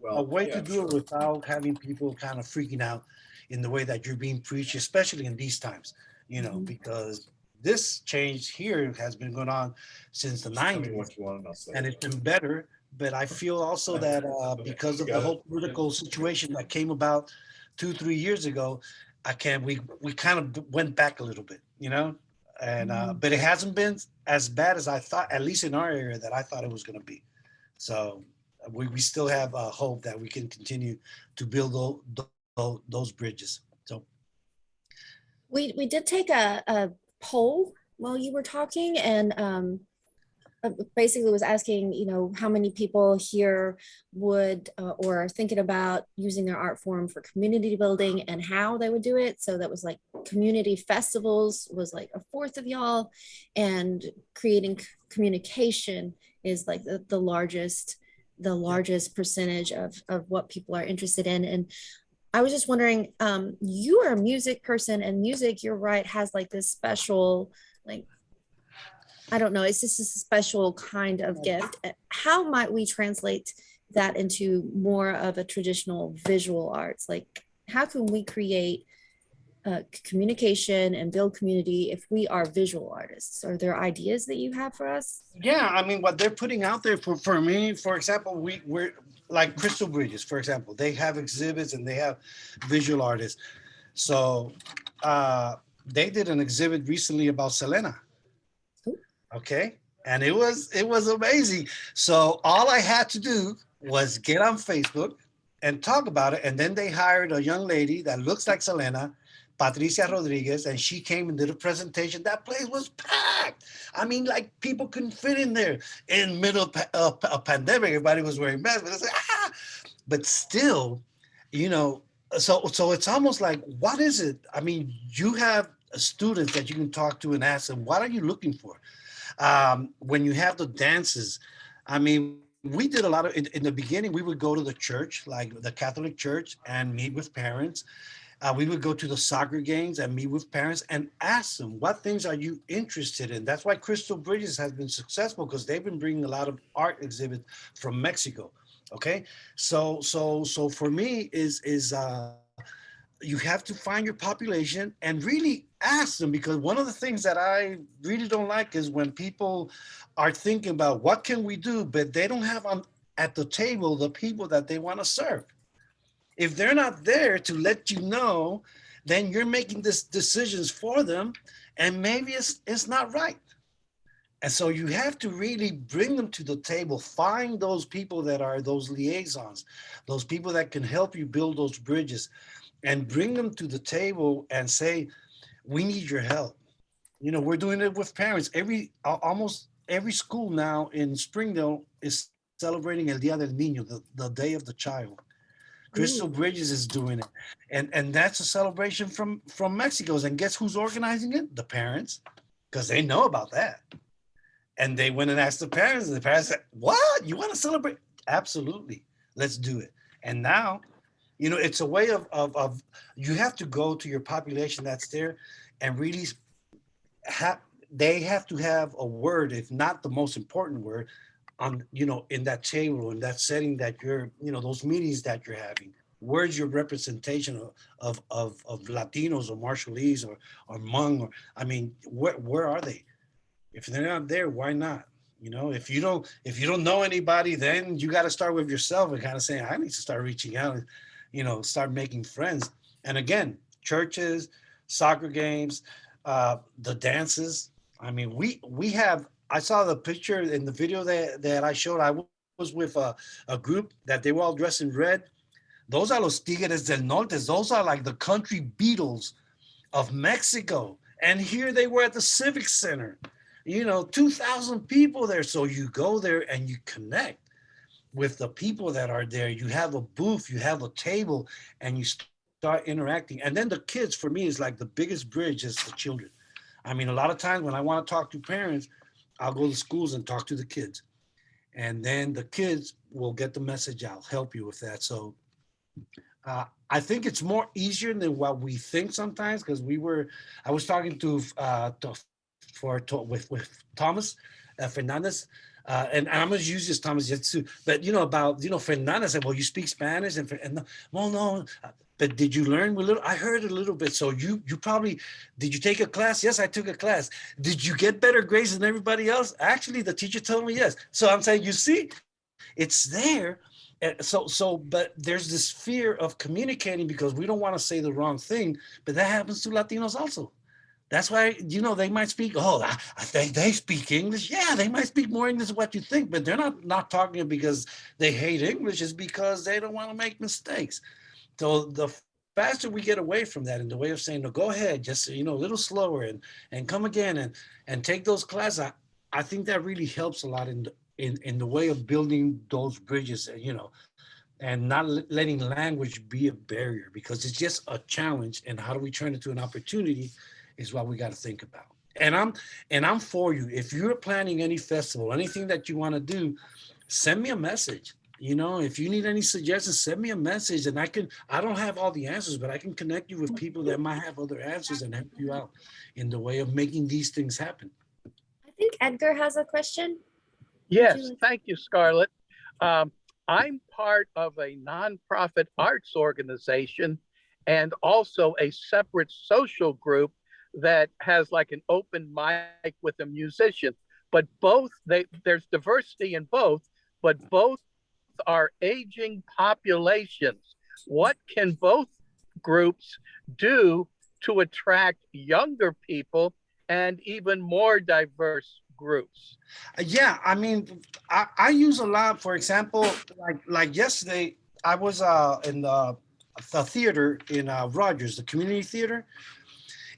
way to do it without having people kind of freaking out in the way that you're being preached, especially in these times, Mhm. because this change here has been going on since the 90s and it's been better. But I feel also that because of the whole political situation that came about 2, 3 years ago, we kind of went back a little bit, and Mhm. but it hasn't been as bad as I thought, at least in our area, that I thought it was going to be. So we still have hope that we can continue to build those bridges. So We did take a poll while you were talking, and basically was asking, how many people here would or are thinking about using their art form for community building and how they would do it. So that was like community festivals was like a fourth of y'all, and creating communication is like the largest percentage of what people are interested in. And I was just wondering, you are a music person, and music, you're right, has like this special, like, I don't know, it's just a special kind of gift. How might we translate that into more of a traditional visual arts? Like, how can we create communication and build community if we are visual artists? Are there ideas that you have for us? yeah, I mean, what they're putting out there for me, for example, we're like Crystal Bridges, for example, they have exhibits and they have visual artists. So they did an exhibit recently about Selena. Ooh. Okay. And it was amazing. So all I had to do was get on Facebook and talk about it. And then they hired a young lady that looks like Selena, Patricia Rodriguez, and she came and did a presentation. That place was packed. I mean, like people couldn't fit in there in middle of a pandemic. Everybody was wearing masks, but it's like, but still, you know, so it's almost like, what is it? I mean, you have students that you can talk to and ask them, what are you looking for? When you have the dances, I mean, we did a lot of, in the beginning, we would go to the church, like the Catholic church, and meet with parents. We would go to the soccer games and meet with parents and ask them, what things are you interested in? That's why Crystal Bridges has been successful, because they've been bringing a lot of art exhibits from Mexico. Okay, so for me is you have to find your population and really ask them, because one of the things that I really don't like is when people are thinking about what can we do, but they don't have on at the table the people that they want to serve. If they're not there to let you know, then you're making this decisions for them, and maybe it's not right. And so you have to really bring them to the table, find those people that are those liaisons, those people that can help you build those bridges, and bring them to the table and say, we need your help. You know, we're doing it with parents. Almost every school now in Springdale is celebrating El Día del Niño, the day of the child. Crystal Ooh. Bridges is doing it, and that's a celebration from Mexico's. And guess who's organizing it? The parents, because they know about that. And they went and asked the parents, and the parents said, "What? You want to celebrate? Absolutely, let's do it." And now, you know, it's a way of you have to go to your population that's there, and really have they have to have a word, if not the most important word, on, you know, in that table, in that setting that you're, you know, those meetings that you're having. Where's your representation of Latinos or Marshallese or Hmong, or I mean, where are they? If they're not there, why not? You know, if you don't know anybody, then you got to start with yourself and kind of saying, I need to start reaching out and, you know, start making friends. And again, churches, soccer games, the dances. I mean, we have. I saw the picture in the video that I showed. I was with a group that they were all dressed in red. Those are los Tigres del Norte. Those are like the country Beatles of Mexico. And here they were at the Civic Center, you know, 2,000 people there. So you go there and you connect with the people that are there. You have a booth, you have a table, and you start interacting. And then the kids, for me, is like the biggest bridge is the children. I mean, a lot of times when I want to talk to parents, I'll go to schools and talk to the kids. And then the kids will get the message. I'll help you with that. So I think it's more easier than what we think sometimes, because I was talking with Thomas Fernandez, and I'm gonna use this Thomas just too, but you know about, you know, Fernandez said, well, you speak Spanish, and well, no, but did you learn a little? I heard a little bit. So you probably, did you take a class? Yes, I took a class. Did you get better grades than everybody else? Actually, the teacher told me yes. So I'm saying, you see, it's there. But there's this fear of communicating because we don't want to say the wrong thing, but that happens to Latinos also. That's why, you know, they might speak, oh, I think they speak English. Yeah, they might speak more English than what you think, but they're not talking because they hate English. It's because they don't want to make mistakes. So the faster we get away from that in the way of saying, no, go ahead, just, you know, a little slower and come again and take those classes. I think that really helps a lot in the way of building those bridges, you know, and not letting language be a barrier, because it's just a challenge. And how do we turn it to an opportunity is what we got to think about. And I'm for you. If you're planning any festival, anything that you want to do, send me a message. You know, if you need any suggestions, send me a message, and I don't have all the answers, but I can connect you with people that might have other answers and help you out in the way of making these things happen. I think Edgar has a question. Yes, thank you, Scarlett. I'm part of a nonprofit arts organization and also a separate social group that has like an open mic with a musician. But there's diversity in both, but both are aging populations. What can both groups do to attract younger people and even more diverse groups? Yeah, I mean, I use a lot. For example, like yesterday, I was in the theater in Rogers, the community theater,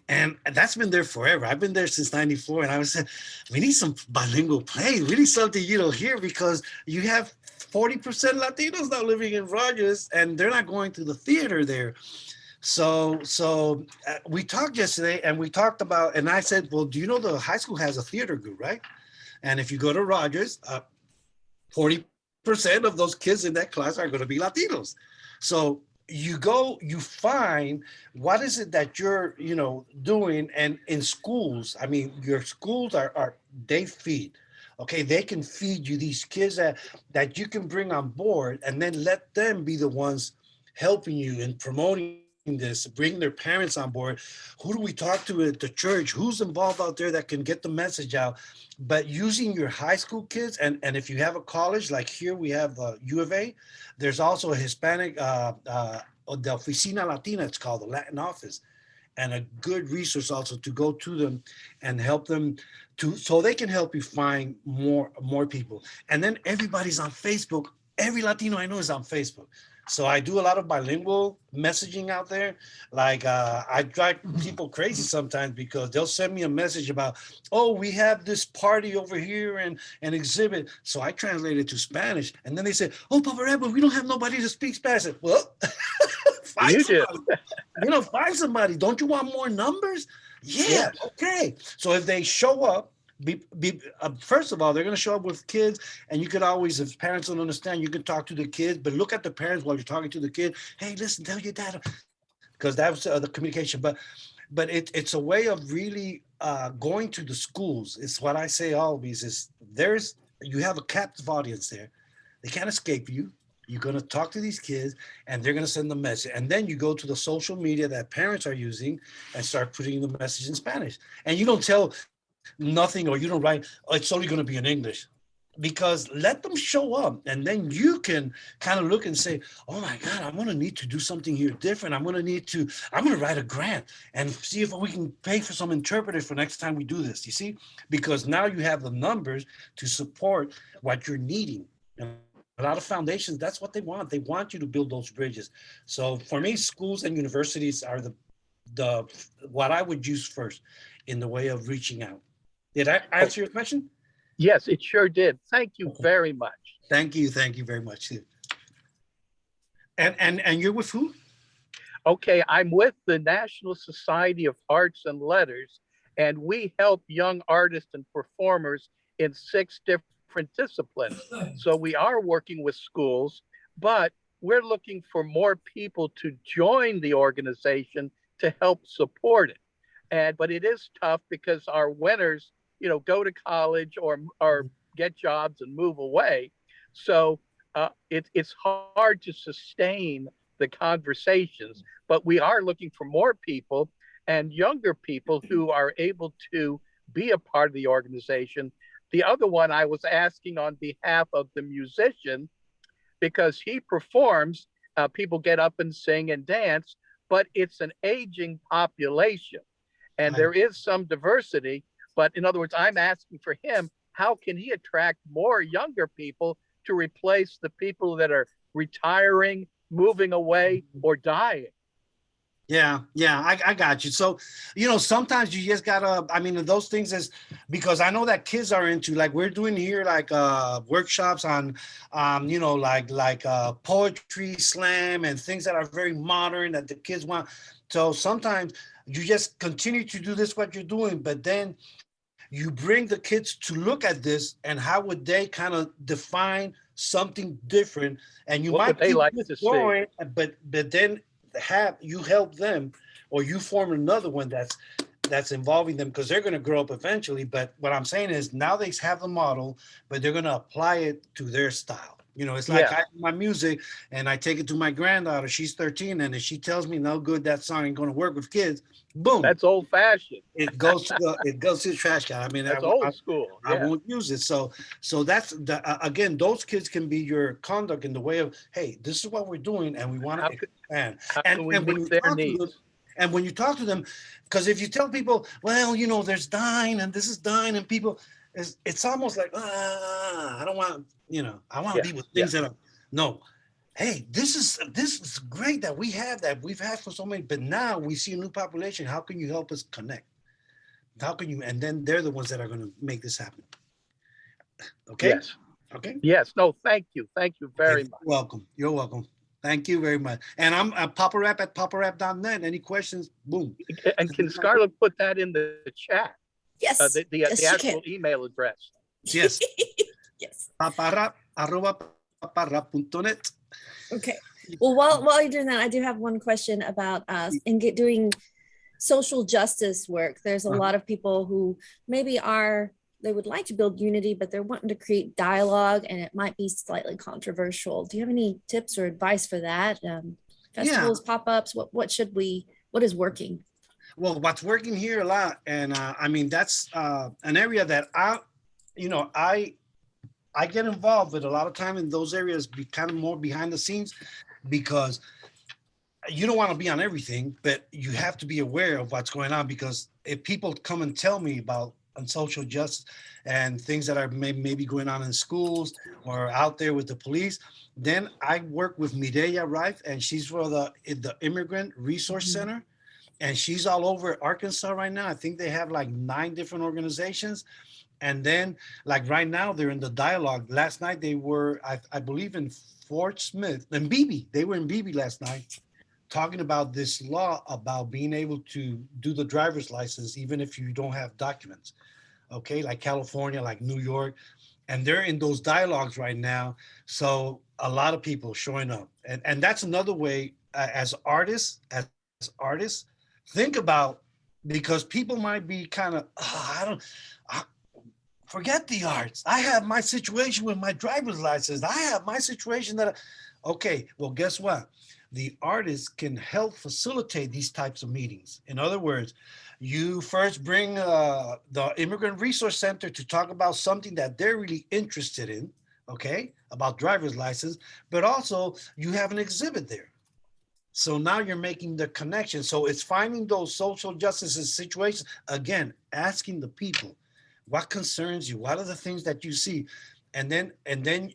and that's been there forever. I've been there since '94, and I was saying, we need some bilingual plays. We need something, you know, here, because you have 40% Latinos now living in Rogers, and they're not going to the theater there. So we talked yesterday, and we talked about, and I said, well, do you know the high school has a theater group, right? And if you go to Rogers, 40% of those kids in that class are going to be Latinos. So you go, you find what is it that you're, doing. And in schools, I mean, your schools are they feed. Okay, they can feed you these kids that you can bring on board, and then let them be the ones helping you and promoting this, bring their parents on board. Who do we talk to at the church? Who's involved out there that can get the message out? But using your high school kids, and if you have a college, like here we have U of A, there's also a Hispanic, the Oficina Latina, it's called, the Latin office, and a good resource also to go to them and help them so they can help you find more people. And then everybody's on Facebook. Every Latino I know is on Facebook. So I do a lot of bilingual messaging out there. Like I drive people crazy sometimes because they'll send me a message about, oh, we have this party over here and an exhibit. So I translate it to Spanish. And then they say, oh, Papa Rebel, we don't have nobody to speak Spanish. I said, well, find somebody. Find somebody. Don't you want more numbers? Yeah. Okay. So if they show up, first of all, they're going to show up with kids, and you could always, if parents don't understand, you can talk to the kids, but look at the parents while you're talking to the kid. Hey, listen, tell your dad, because that was the communication. But it's a way of really going to the schools. It's what I say always is you have a captive audience there. They can't escape you. You're going to talk to these kids, and they're going to send the message. And then you go to the social media that parents are using and start putting the message in Spanish. And you don't tell nothing, or you don't write, oh, it's only going to be in English, because let them show up, and then you can kind of look and say, oh my God, I'm going to need to do something here different. I'm going to write a grant and see if we can pay for some interpreters for next time we do this, you see, because now you have the numbers to support what you're needing. And a lot of foundations, that's what they want. They want you to build those bridges. So for me, schools and universities are the what I would use first in the way of reaching out. Did I answer your question? Yes, it sure did. Thank you very much. Thank you very much. And you're with who? Okay, I'm with the National Society of Arts and Letters, and we help young artists and performers in 6 different disciplines. So we are working with schools, but we're looking for more people to join the organization to help support it. But it is tough because our winners, go to college or get jobs and move away. So it's hard to sustain the conversations, but we are looking for more people and younger people who are able to be a part of the organization. The other one I was asking on behalf of the musician, because he performs, people get up and sing and dance, but it's an aging population and there is some diversity. But in other words, I'm asking for him, how can he attract more younger people to replace the people that are retiring, moving away, or dying? Yeah, I got you. So, sometimes you just gotta, those things is because I know that kids are into, like we're doing here, like workshops on, like poetry slam and things that are very modern that the kids want. So sometimes you just continue to do this, what you're doing, but then you bring the kids to look at this and how would they kind of define something different. And you might they like to going, but then you help them, or you form another one that's involving them, because they're going to grow up eventually. But what I'm saying is now they have the model, but they're going to apply it to their style. It's like I do my music and I take it to my granddaughter. She's 13, and if she tells me no good, that song ain't going to work with kids, boom. That's old fashioned. It goes to the trash can. That's old school. I won't use it. So that's again, those kids can be your conduct in the way of, hey, this is what we're doing, and we want to expand. And when you talk to them, because if you tell people, well, there's dying and this is dying, and people, it's almost like, I don't want, I want to be with things that are, no. Hey, this is great that we've had for so many, but now we see a new population. How can you help us connect? How can you? And then they're the ones that are going to make this happen. Okay. Yes. Okay. Yes. No. Thank you. Thank you very much. Welcome. You're welcome. Thank you very much. And I'm Papa Rap at paparap.net. Any questions? Boom. And can Scarlett put that in the chat? Yes. The actual email address. Yes. Yes. Paparap paparra.net. Okay. Well, while you're doing that, I do have one question about doing social justice work. There's a lot of people who maybe they would like to build unity, but they're wanting to create dialogue, and it might be slightly controversial. Do you have any tips or advice for that? Festivals, pop-ups, what is working? Well, what's working here a lot, and I mean, that's an area that I get involved with a lot of time in those areas, be kind of more behind the scenes, because you don't want to be on everything, but you have to be aware of what's going on, because if people come and tell me about on social justice and things that are maybe going on in schools or out there with the police, then I work with Mireya Rife, and she's for the Immigrant Resource Center, and she's all over Arkansas right now. I think they have like 9 different organizations. And then, like right now, they're in the dialogue. Last night they were, I believe, in Fort Smith and Beebe. They were in Beebe last night, talking about this law about being able to do the driver's license even if you don't have documents. Okay, like California, like New York, and they're in those dialogues right now. So a lot of people showing up, and that's another way as artists, think about, because people might be kind of, forget the arts. I have my situation with my driver's license. I have my situation okay, well, guess what? The artists can help facilitate these types of meetings. In other words, you first bring the Immigrant Resource Center to talk about something that they're really interested in, okay, about driver's license, but also you have an exhibit there. So now you're making the connection. So it's finding those social justice situations, again, asking the people, what concerns you? What are the things that you see? And then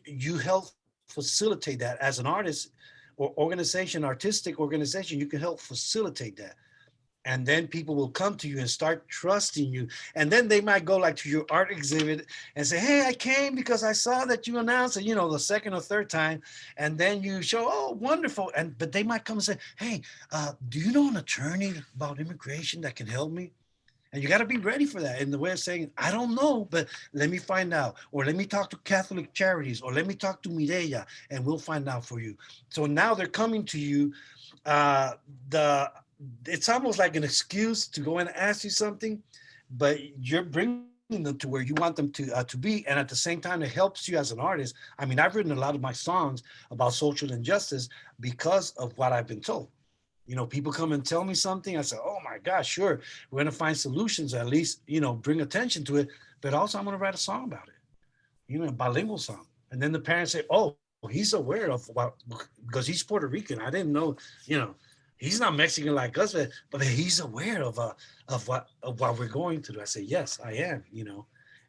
you help facilitate that as an artist or artistic organization, you can help facilitate that. And then people will come to you and start trusting you. And then they might go like to your art exhibit and say, hey, I came because I saw that you announced it, the second or third time. And then you show, oh, wonderful. But they might come and say, hey, do you know an attorney about immigration that can help me? And you got to be ready for that in the way of saying, I don't know, but let me find out. Or let me talk to Catholic Charities, or let me talk to Mireya, and we'll find out for you. So now they're coming to you. It's almost like an excuse to go and ask you something, but you're bringing them to where you want them to be. And at the same time, it helps you as an artist. I mean, I've written a lot of my songs about social injustice because of what I've been told. People come and tell me something. I say, oh my gosh, sure. We're going to find solutions, at least, bring attention to it. But also I'm going to write a song about it, a bilingual song. And then the parents say, oh, he's aware of what, because he's Puerto Rican. I didn't know, he's not Mexican like us, but he's aware of what we're going through. I say, yes, I am,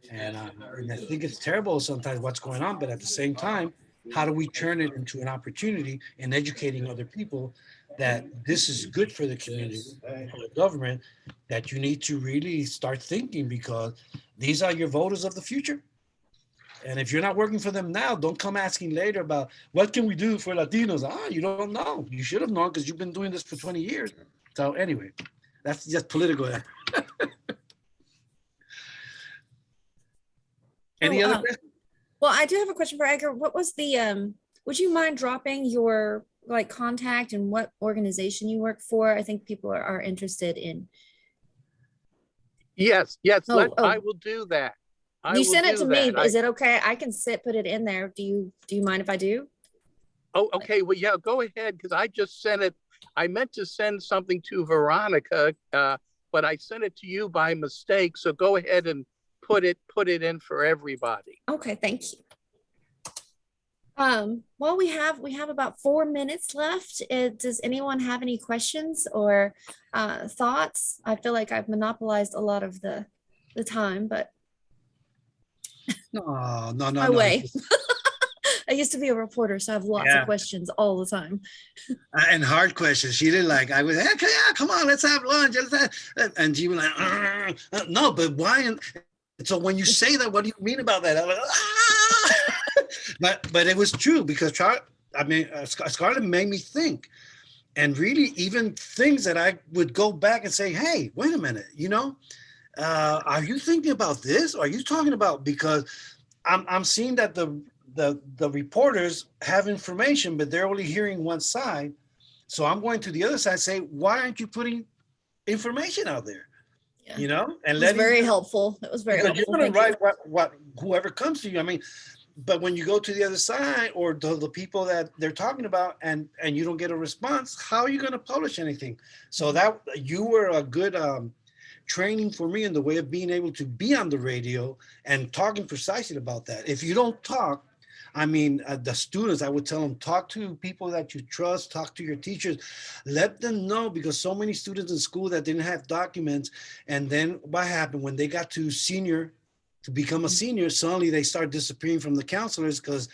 and I think it's terrible sometimes what's going on. But at the same time, how do we turn it into an opportunity in educating other people that this is good for the community, for the government, that you need to really start thinking, because these are your voters of the future. And if you're not working for them now, don't come asking later about what can we do for Latinos. You don't know. You should have known because you've been doing this for 20 years. So anyway, that's just political. Any other questions? Well, I do have a question for Edgar. What was would you mind dropping your contact and what organization you work for? I think people are interested in. Yes. I will do that. You sent it to me. Is it okay? I can put it in there. Do you mind if I do? Oh, okay. Well, yeah, go ahead, because I just sent it. I meant to send something to Veronica, but I sent it to you by mistake. So go ahead and put it in for everybody. Okay, thank you. Well, we have about 4 minutes left. Does anyone have any questions or thoughts? I feel like I've monopolized a lot of the time, but no. My way. I used to be a reporter, so I have lots of questions all the time. And hard questions. She didn't like, I was, hey, come on, let's have lunch. And she was like, no, but why? And so when you say that, what do you mean about that? I'm like, but it was true, because Scarlett made me think. And really, even things that I would go back and say, hey, wait a minute, are you thinking about this? Or are you talking about, because I'm seeing that the reporters have information, but they're only hearing one side. So I'm going to the other side, say, why aren't you putting information out there? Yeah. You know, and It was letting very them, helpful. It was very because you're helpful. going to Thank you. write what whoever comes to you. I mean, but when you go to the other side, or the people that they're talking about, and you don't get a response, how are you going to publish anything? So that you were a good training for me in the way of being able to be on the radio and talking precisely about that. If you don't talk, I mean, the students, I would tell them, talk to people that you trust, talk to your teachers, let them know, because so many students in school that didn't have documents. And then what happened when they got to become a senior, suddenly they start disappearing from the counselors because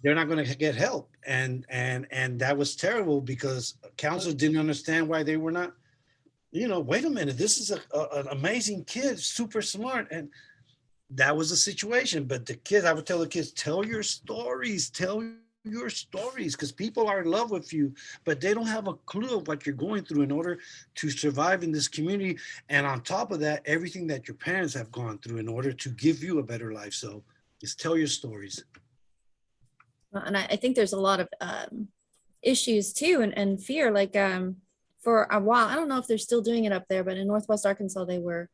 they're not going to get help. And that was terrible, because counselors didn't understand why they were not, wait a minute, this is an amazing kid, super smart. And that was the situation. But the kids, I would tell the kids, tell your stories, because people are in love with you, but they don't have a clue of what you're going through in order to survive in this community. And on top of that, everything that your parents have gone through in order to give you a better life. So just tell your stories. And I think there's a lot of issues too, and fear. Like for a while, I don't know if they're still doing it up there, but in Northwest Arkansas, they were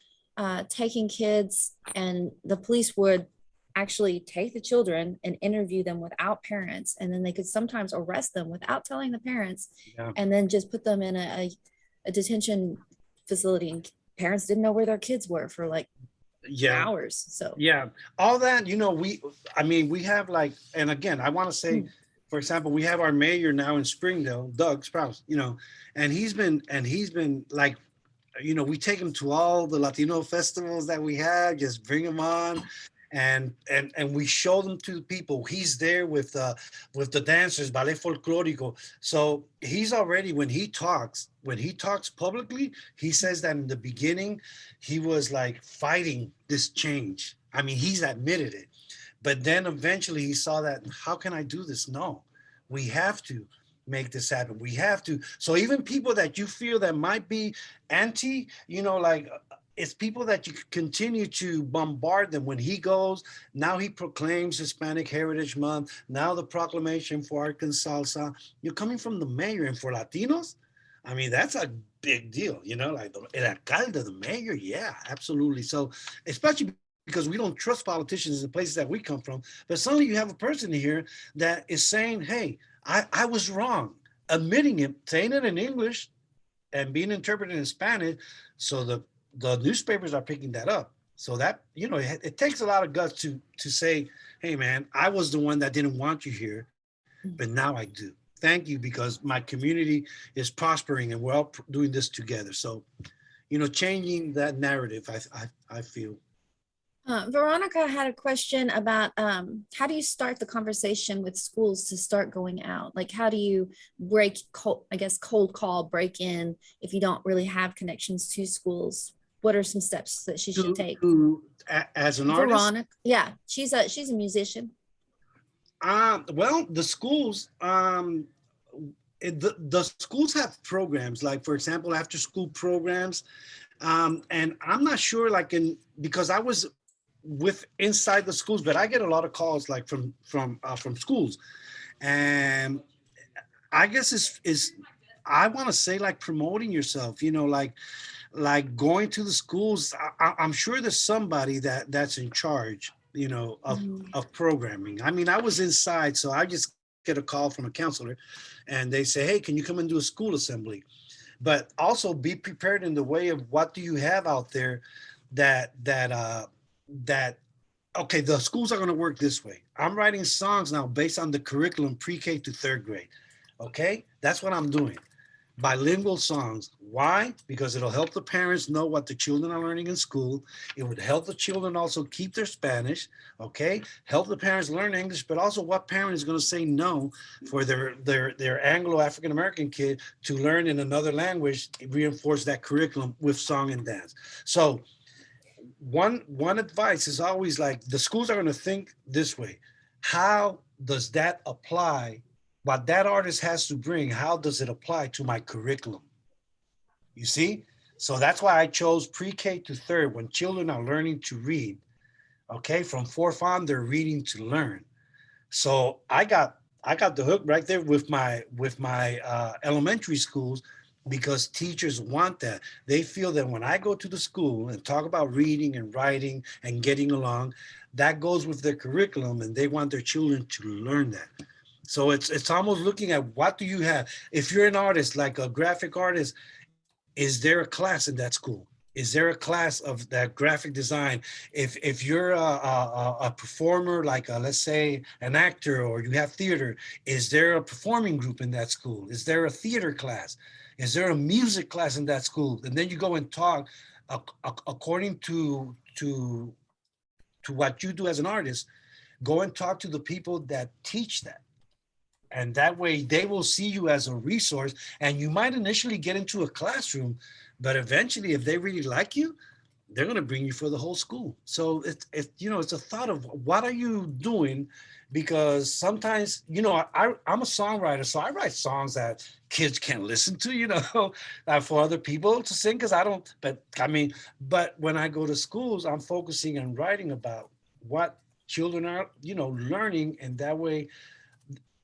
taking kids, and the police would actually take the children and interview them without parents, and then they could sometimes arrest them without telling the parents, Yeah. and then just put them in a detention facility, and parents didn't know where their kids were for like hours. So yeah, all that, we have, like, and again, I want to say, for example, we have our mayor now in Springdale, Doug Sprouse, and he's been like, we take him to all the Latino festivals that we have, just bring him on, and we show them to the people. He's there with the dancers, ballet folklorico. So he's already, when he talks publicly, he says that in the beginning he was like fighting this change. I mean, he's admitted it, but then eventually he saw that, how can I do this? No, we have to make this happen. We have to. So even people that you feel that might be anti, it's people that you continue to bombard them. When he goes, now he proclaims Hispanic Heritage Month, now the proclamation for ArkanSalsa. You're coming from the mayor, and for Latinos, I mean, that's a big deal, like el alcalde, the mayor. Yeah, absolutely. So especially because we don't trust politicians in the places that we come from, but suddenly you have a person here that is saying, hey, I was wrong, admitting it, saying it in English and being interpreted in Spanish. So the newspapers are picking that up. So that, it takes a lot of guts to say, hey, man, I was the one that didn't want you here, but now I do. Thank you, because my community is prospering and we're all doing this together. So, changing that narrative, I feel. Veronica had a question about how do you start the conversation with schools to start going out? Like, how do you cold call, break in if you don't really have connections to schools? What are some steps that she should take? As an artist? Veronica, yeah, she's a musician. Well, the schools, the schools have programs, like, for example, after school programs. And I'm not sure, because I was with inside the schools, but I get a lot of calls like from schools, and I guess is I want to say, like, promoting yourself, like going to the schools. I'm sure there's somebody that's in charge, of programming. I mean, I was inside, so I just get a call from a counselor, and they say, hey, can you come and do a school assembly? But also be prepared in the way of what do you have out there that okay, the schools are going to work this way. I'm writing songs now based on the curriculum pre-K to third grade. Okay, that's what I'm doing. Bilingual songs. Why? Because it'll help the parents know what the children are learning in school. It would help the children also keep their Spanish. Okay, help the parents learn English, but also what parent is going to say no for their Anglo African American kid to learn in another language, reinforce that curriculum with song and dance. So one advice is always, like, the schools are going to think this way: how does that apply? What that artist has to bring, how does it apply to my curriculum? You see? So that's why I chose pre-K to third, when children are learning to read. Okay, from fourth on, they're reading to learn. So I got the hook right there with my elementary schools, because teachers want that. They feel that when I go to the school and talk about reading and writing and getting along, that goes with their curriculum, and they want their children to learn that. So it's almost looking at what do you have. If you're an artist, like a graphic artist, is there a class in that school? Is there a class of that graphic design? If you're a performer, like let's say an actor, or you have theater, is there a performing group in that school? Is there a theater class? Is there a music class in that school? And then you go and talk according to what you do as an artist. Go and talk to the people that teach that, and that way they will see you as a resource. And you might initially get into a classroom, but eventually, if they really like you, they're going to bring you for the whole school. So it's a thought of what are you doing, because sometimes, I'm a songwriter, so I write songs that kids can't listen to, for other people to sing, because I don't. But I mean, but when I go to schools, I'm focusing on writing about what children are, learning, and that way.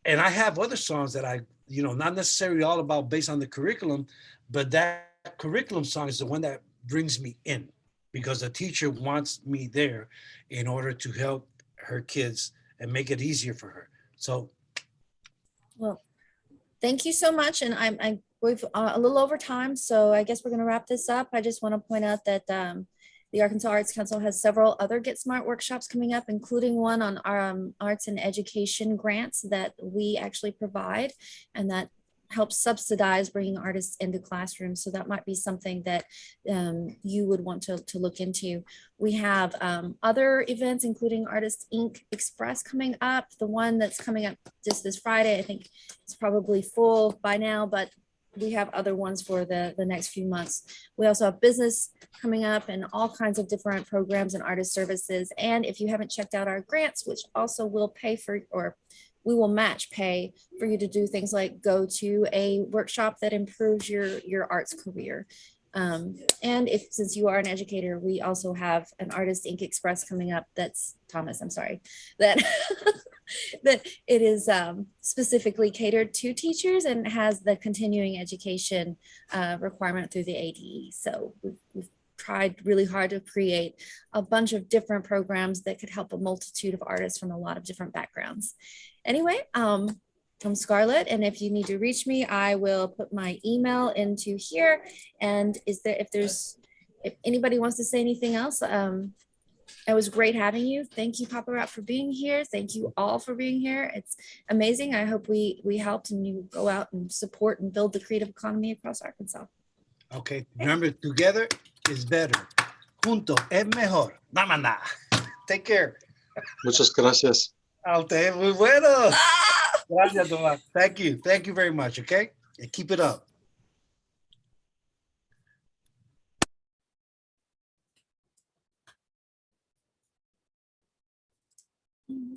And I have other songs that not necessarily all about based on the curriculum, but that curriculum song is the one that brings me in, because the teacher wants me there in order to help her kids and make it easier for her. So, Well, thank you so much. And we've a little over time, so I guess we're going to wrap this up. I just want to point out that the Arkansas Arts Council has several other GetSmART workshops coming up, including one on arts and education grants that we actually provide, and that helps subsidize bringing artists into classrooms. So that might be something that you would want to look into. We have other events, including Artist Inc. Express coming up. The one that's coming up just this Friday, I think it's probably full by now, but we have other ones for the next few months. We also have business coming up and all kinds of different programs and artist services. And if you haven't checked out our grants, which also will pay for, or we will match pay for you to do things like go to a workshop that improves your arts career. And since you are an educator, we also have an Artist Inc. Express coming up. That's Thomas, I'm sorry, that that it is specifically catered to teachers and has the continuing education requirement through the ADE. So we've tried really hard to create a bunch of different programs that could help a multitude of artists from a lot of different backgrounds. Anyway, I'm Scarlett, and if you need to reach me, I will put my email into here. And if anybody wants to say anything else, it was great having you. Thank you, Papa Rap, for being here. Thank you all for being here. It's amazing. I hope we helped and you go out and support and build the creative economy across Arkansas. okay, remember, together is better. Junto es mejor. Namana. Take care. Muchas gracias. A usted, muy bueno. Gracias, Tomás. Thank you. Thank you very much, okay? And keep it up. Mm-hmm.